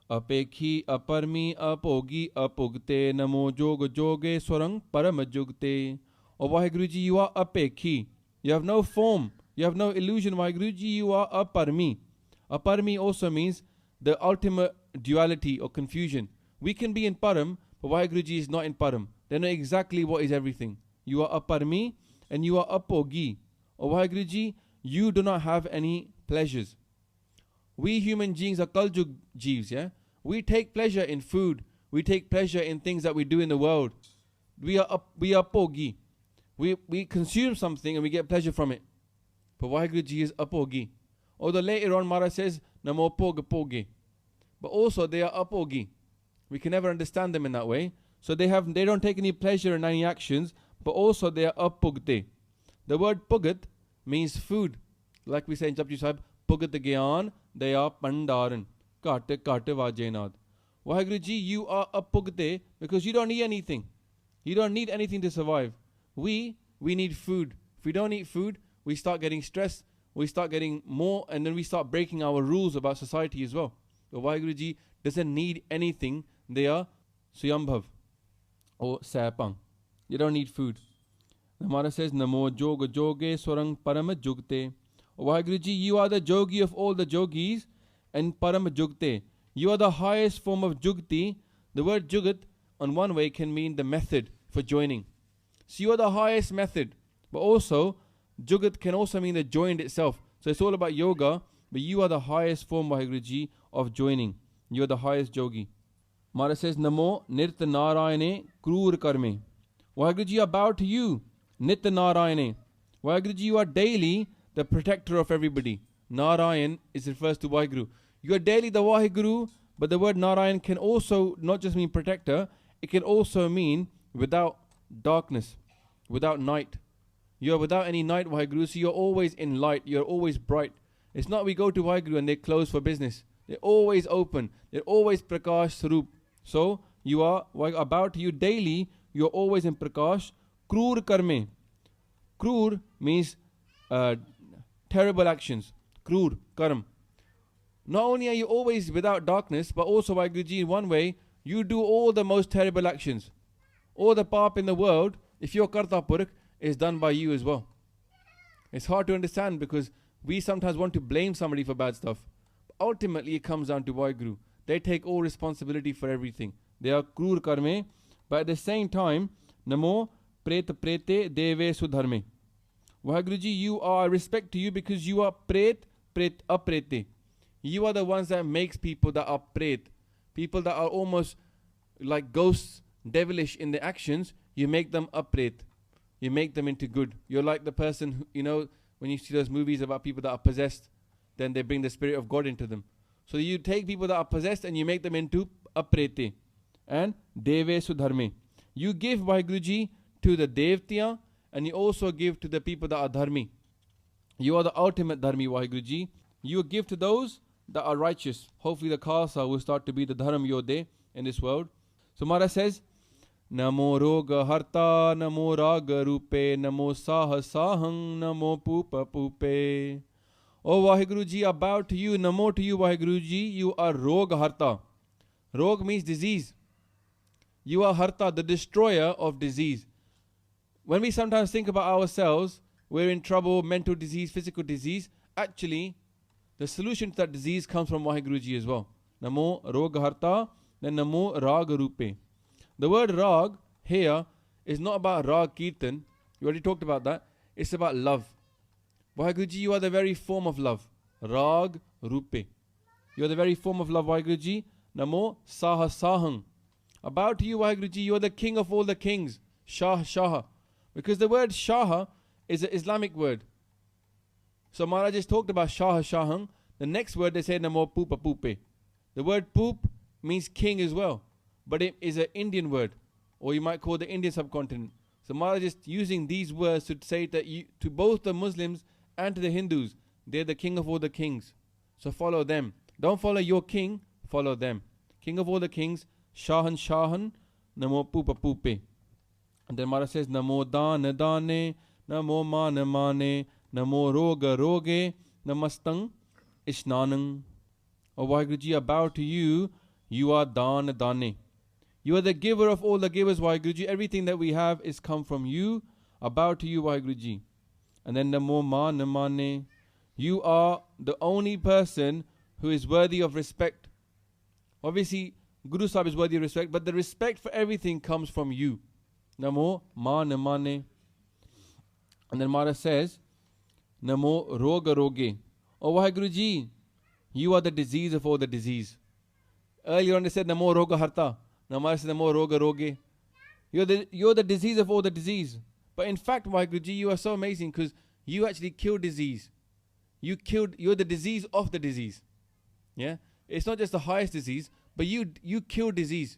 Apekhi, Aparmi, Apogi, Apugte, Namo Joga Joge, Swarang, Paramajugte. O Vaheguruji, you are Apekhi. You have no form. You have no illusion, Vaheguruji. You are Aparmi. Aparmi also means the ultimate duality or confusion. We can be in Param, but Vaheguruji is not in Param. They know exactly what is everything. You are Aparmi and you are Apogi. O Vaheguruji, you do not have any pleasures. We human beings are Kaljug Jeeves, yeah? We take pleasure in food. We take pleasure in things that we do in the world. We are Pogi. We consume something and we get pleasure from it. But Vaheguruji is Apogi. Although later on Maharaj says, Namo Poga Poge. But also they are Apogi. We can never understand them in that way. So they don't take any pleasure in any actions, but also they are Apugte. The word Pugat means food. Like we say in Japji Sahib, Pugat Gyan, they are Pandaran. Kate Vajenad. Vaheguruji, you are Apugte because you don't need anything. You don't need anything to survive. We need food. If we don't eat food, we start getting stressed. We start getting more, and then we start breaking our rules about society as well. So Vaheguruji doesn't need anything. They are Suyambhav or Sapang. You don't need food. The Maharaj says, Namo Joga Joge Swarang Parama Jugte. Vaheguruji, you are the Jogi of all the Jogis and Parama Jugte. You are the highest form of Jugti. The word Jugat on one way can mean the method for joining. So you are the highest method. But also, Jugat can also mean the joined itself. So it's all about yoga, but you are the highest form, Vaheguruji, of joining. You are the highest Jogi. Maharaj says, Namo Nirta Narayane Krur Karme. Vaheguruji, I bow to you. Nitya Narayane. Vaheguruji, you are daily the protector of everybody. Narayan refers to Vaheguru. You are daily the Vaheguru, but the word Narayan can also not just mean protector, it can also mean without darkness, without night. You are without any night, Vaheguru, so you're always in light, you're always bright. It's not we go to Vaheguru and they close for business. They're always open. They're always Prakash Sarup. So you are about you daily, you're always in Prakash. Krur Karme. Krur means terrible actions. Krur, Karm. Not only are you always without darkness, but also Vaheguruji, in one way, you do all the most terrible actions. All the pap in the world, if you're Karta Purakh, is done by you as well. It's hard to understand because we sometimes want to blame somebody for bad stuff. But ultimately, it comes down to Vaheguru. They take all responsibility for everything. They are Krur Karme, but at the same time, Namo Preta Prete Deve Sudharme. Vaheguruji, you are respect to you because you are Pret, aprete. You are the ones that makes people that are pret. People that are almost like ghosts, devilish in their actions, you make them upgrade. You make them into good. You're like the person who, when you see those movies about people that are possessed, then they bring the spirit of God into them. So you take people that are possessed and you make them into aprete. And deve sudharme. You give Vaheguruji to the devtiya, and you also give to the people that are dharmi. You are the ultimate dharmi, Vaheguruji. You give to those that are righteous. Hopefully the Khalsa will start to be the Dharam Yodhe in this world. So Maharaj says, Namo Roga Harta, Namo Raga Rupe, Namo Saha Sahang, Namo Pupa Pupe. O Vaheguruji, I bow to you, Namo to you, Vaheguruji. You are Roga Harta. Rog means disease. You are Harta, the destroyer of disease. When we sometimes think about ourselves, we're in trouble, mental disease, physical disease. Actually, the solution to that disease comes from Vaheguruji as well. Namo Roga Harta, then Namo Raga Rupe. The word Rag here is not about Rag Kirtan. You already talked about that. It's about love. Vaheguruji, you are the very form of love. Rag Rupe. You are the very form of love, Vaheguruji. Namo Saha Sahang. About you, Vaheguruji, you are the king of all the kings. Shah Shaha. Because the word Shaha is an Islamic word. So Maharaj just talked about Shah Shahang. The next word they say Namo Pupa Pupe. The word poop means king as well. But it is an Indian word. Or you might call the Indian subcontinent. So Maharaj is using these words to say that to both the Muslims and to the Hindus, they're the king of all the kings. So follow them. Don't follow your king, follow them. King of all the kings, Shahan Shahan, Namo Pupa Pupe. And then Maharaj says, Namo Dana Dane, Namo Mana Mane, Namo Roga Roge, Namastang Ishnanang. O Vaheguruji, I bow to you. You are Dana Dane. You are the giver of all the givers, Vaheguruji. Everything that we have is come from you. I bow to you, Vaheguruji. And then Namo Mana Mane. You are the only person who is worthy of respect. Obviously, Guru Sahib is worthy of respect, but the respect for everything comes from you. Namo Mana Mane. And then Maharaj says, Namo Roga Roge. O Vaheguruji, you are the disease of all the disease. Earlier on they said Namo Roga Harta. Now Maharaj says Namo Roga Roge. You're the disease of all the disease. But in fact, Vaheguruji, you are so amazing because you actually killed disease. You're the disease of the disease. Yeah? It's not just the highest disease, but you kill disease.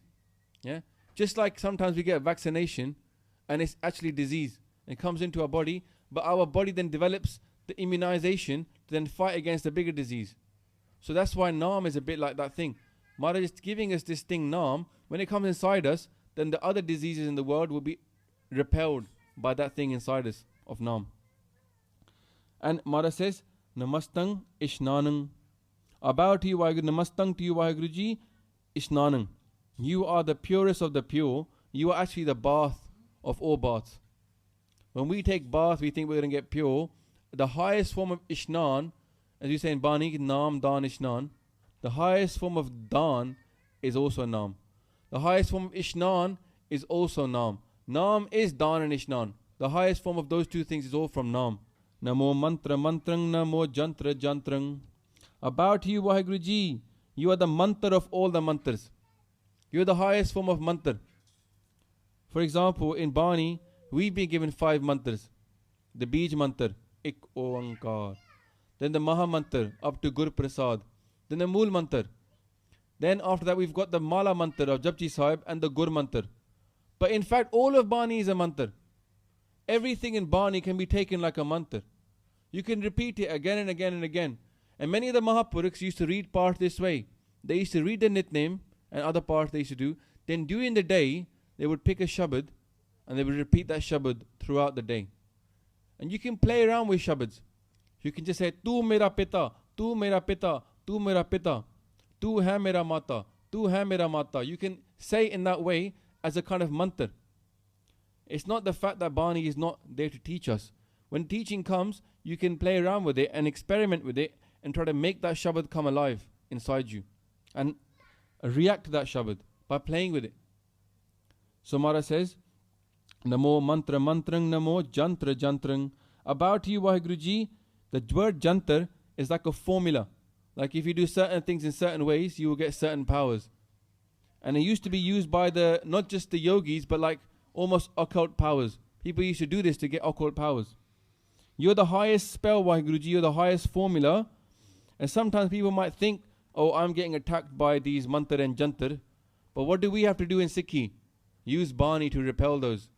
Yeah? Just like sometimes we get a vaccination and it's actually disease. It comes into our body, but our body then develops the immunization to then fight against the bigger disease. So that's why Naam is a bit like that thing. Maharaj is giving us this thing Naam. When it comes inside us, then the other diseases in the world will be repelled by that thing inside us of Naam. And Maharaj says, Namastang Ishnanang. I bow to you, Vaheguruji. Namastang to you, Vaheguruji. Ishnanang. You are the purest of the pure. You are actually the bath of all baths. When we take bath, we think we're going to get pure. The highest form of Ishnan, as you say in Bani, Naam, Dan, Ishnan. The highest form of Dan is also Naam. The highest form of Ishnan is also Naam. Naam is Dan and Ishnan. The highest form of those two things is all from Naam. Namo Mantra Mantrang, Namo Jantra Jantrang. I bow to you, Vaheguruji. You are the mantra of all the mantras. You are the highest form of mantra. For example, in Bani, we've been given 5 mantras. The Bij mantra, Ik Oankar. Then the Maha mantra, up to Gur Prasad. Then the Mool mantra. Then after that, we've got the Mala mantra of Japji Sahib and the Gur mantra. But in fact, all of Bani is a mantra. Everything in Bani can be taken like a mantra. You can repeat it again and again and again. And many of the Mahapurukhs used to read part this way. They used to read the Nitnem and other parts they used to do. Then during the day, they would pick a Shabad and they would repeat that Shabad throughout the day. And you can play around with Shabads. You can just say, Tu mera pita, Tu mera pita, Tu mera pita, Tu hai mera mata, Tu hai mera mata. You can say in that way as a kind of mantra. It's not the fact that Bani is not there to teach us. When teaching comes, you can play around with it and experiment with it and try to make that Shabad come alive inside you. And react to that Shabad by playing with it. So Maharaj says, Namo Mantra Mantrang, Namo Jantra Jantrang. I bow to you, Vaheguruji. The word Jantar is like a formula. Like if you do certain things in certain ways, you will get certain powers. And it used to be used by not just the yogis, but like almost occult powers. People used to do this to get occult powers. You're the highest spell, Waheguruji, you're the highest formula. And sometimes people might think, oh, I'm getting attacked by these mantar and jantar. But what do we have to do in Sikhi? Use Bani to repel those.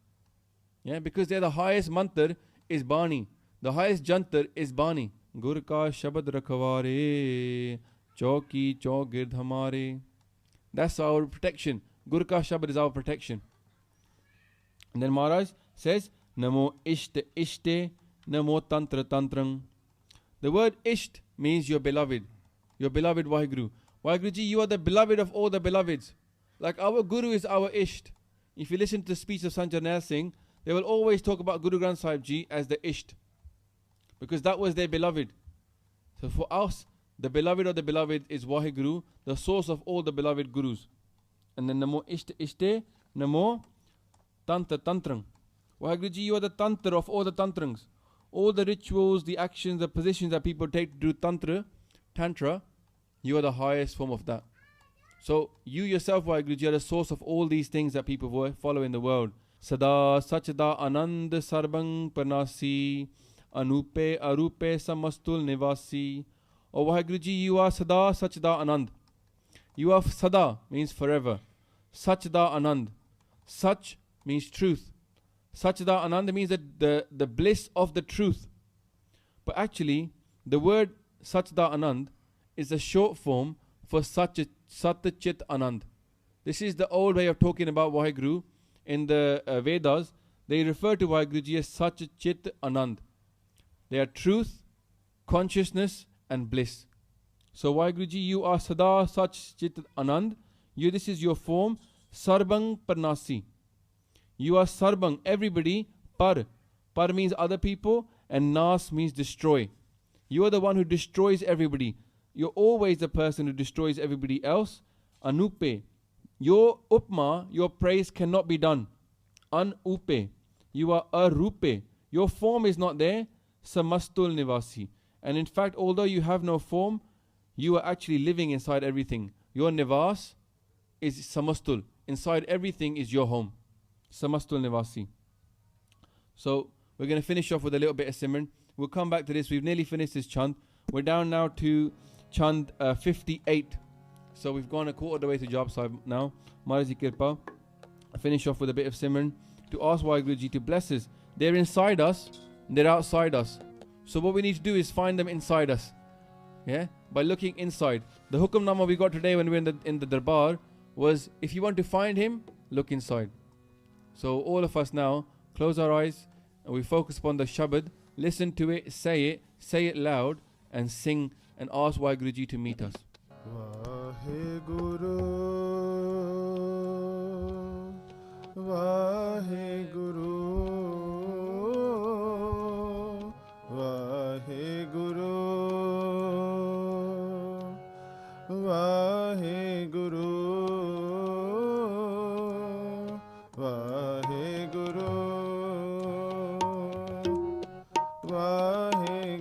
Yeah, because they're the highest mantar is Bani. The highest jantar is Bani. Gur ka shabad rakhware, chauki chaugird hamare. That's our protection. Gur ka shabad is our protection. And then Maharaj says, Namo ishta ishte, Namo tantra tantrang. The word isht means your beloved. Your beloved Waheguru. Waheguruji, you are the beloved of all the beloveds. Like our Guru is our isht. If you listen to the speech of Sant Jarnail Singh, they will always talk about Guru Granth Sahib Ji as the isht. Because that was their beloved. So for us, the beloved of the beloved is Waheguru, the source of all the beloved Gurus. And then Namo ishte ishte, Namo tantra tantrang. Waheguruji, you are the tantra of all the tantrangs. All the rituals, the actions, the positions that people take to do tantra, you are the highest form of that. So you yourself, Waheguruji, are the source of all these things that people follow in the world. Sada Sachada Anand Sarbang Parnasi Anupe Arupe Samastul Nivasi. O Waheguruji, you are Sada Sachada Anand. You are Sada means forever. Sachada Anand. Sach means truth. Sachada Anand means that the bliss of the truth. But actually, the word Sachada Anand is a short form for Satchit Anand. This is the old way of talking about Waheguru. In the Vedas, they refer to Waheguruji as Satchit Anand. They are truth, consciousness and bliss. So Waheguruji, you are Sada Satchit Anand. This is your form, Sarbang Parnasi. You are Sarbang, everybody, Par. Par means other people and Nas means destroy. You are the one who destroys everybody. You're always the person who destroys everybody else. Anupe. Your upma, your praise cannot be done. Anupe. You are arupe. Your form is not there. Samastul nivasi. And in fact, although you have no form, you are actually living inside everything. Your nivas is samastul. Inside everything is your home. Samastul nivasi. So we're going to finish off with a little bit of Simran. We'll come back to this. We've nearly finished this chant. We're down now to chant 58. So we've gone a quarter of the way to Jaap Sahib now. Maharaji Kirpa. Finish off with a bit of Simran to ask Waheguruji to bless us. They're inside us, they're outside us. So what we need to do is find them inside us. Yeah? By looking inside. The Hukamnama we got today when we were in the Darbar was, if you want to find him, look inside. So all of us now, close our eyes and we focus upon the Shabad, listen to it, say it loud and sing and ask Waheguruji to meet us. Vaheguru, Vaheguru, Vaheguru, Vaheguru, Vaheguru, Vaheguru.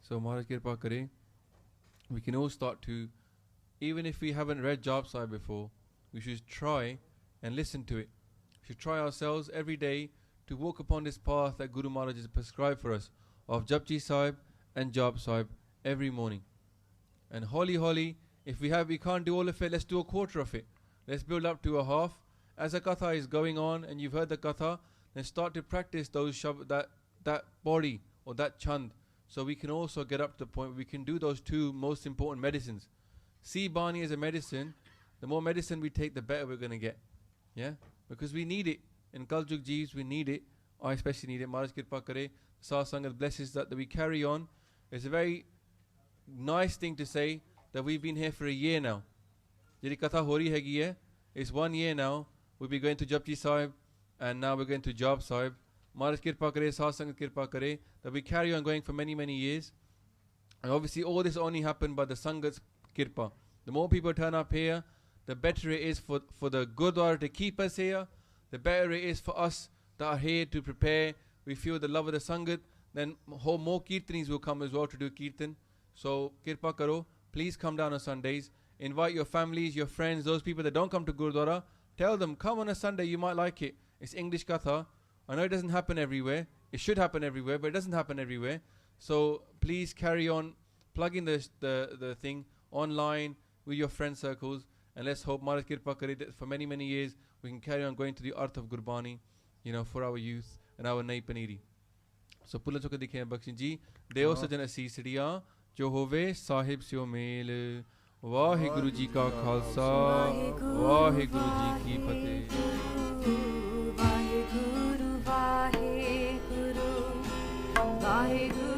So Maharaj Kirpa Kare, we can all start to, even if we haven't read Jaap Sahib before, we should try and listen to it. We should try ourselves every day to walk upon this path that Guru Maharaj has prescribed for us of Japji Sahib and Jaap Sahib every morning. And holy, if we can't do all of it, let's do a quarter of it. Let's build up to a half. As a Katha is going on and you've heard the Katha, then start to practice those that body or that chand, so we can also get up to the point where we can do those two most important medicines. See Bani as a medicine. The more medicine we take, the better we're going to get. Yeah? Because we need it. In Kaljug Jeeves, we need it. I especially need it. Maharaj Kirpa Kare, Sah Sangat blesses that we carry on. It's a very nice thing to say that we've been here for a year now. Jiri Katha Hori Hegi hai, it's 1 year now. We'll be going to Japji Sahib and now we're going to Jaap Sahib. Maharaj Kirpa Kare, Sah Sangat Kirpa Kare, that we carry on going for many, many years. And obviously all this only happened by the Sangat's Kirpa. The more people turn up here, the better it is for the Gurdwara to keep us here. The better it is for us that are here to prepare. We feel the love of the Sangat. Then more Kirtanis will come as well to do Kirtan. So Kirpa Karo, please come down on Sundays. Invite your families, your friends, those people that don't come to Gurdwara. Tell them, come on a Sunday, you might like it. It's English Katha. I know it doesn't happen everywhere. It should happen everywhere, but it doesn't happen everywhere. So please carry on plugging the thing online with your friend circles. And let's hope Maharaj Kirpa Kare that for many, many years we can carry on going to the art of Gurbani, for our youth and our Nai Paniri. So Pula Chokka Dikhe Bakshin Ji, Deo Sajan Asisriya, Jo Hove Sahib Syo Mel, Vaheguru Ji Ka Khalsa, Vaheguru Ji Ki Fateh. Vaheguru, Vaheguru, Vaheguru.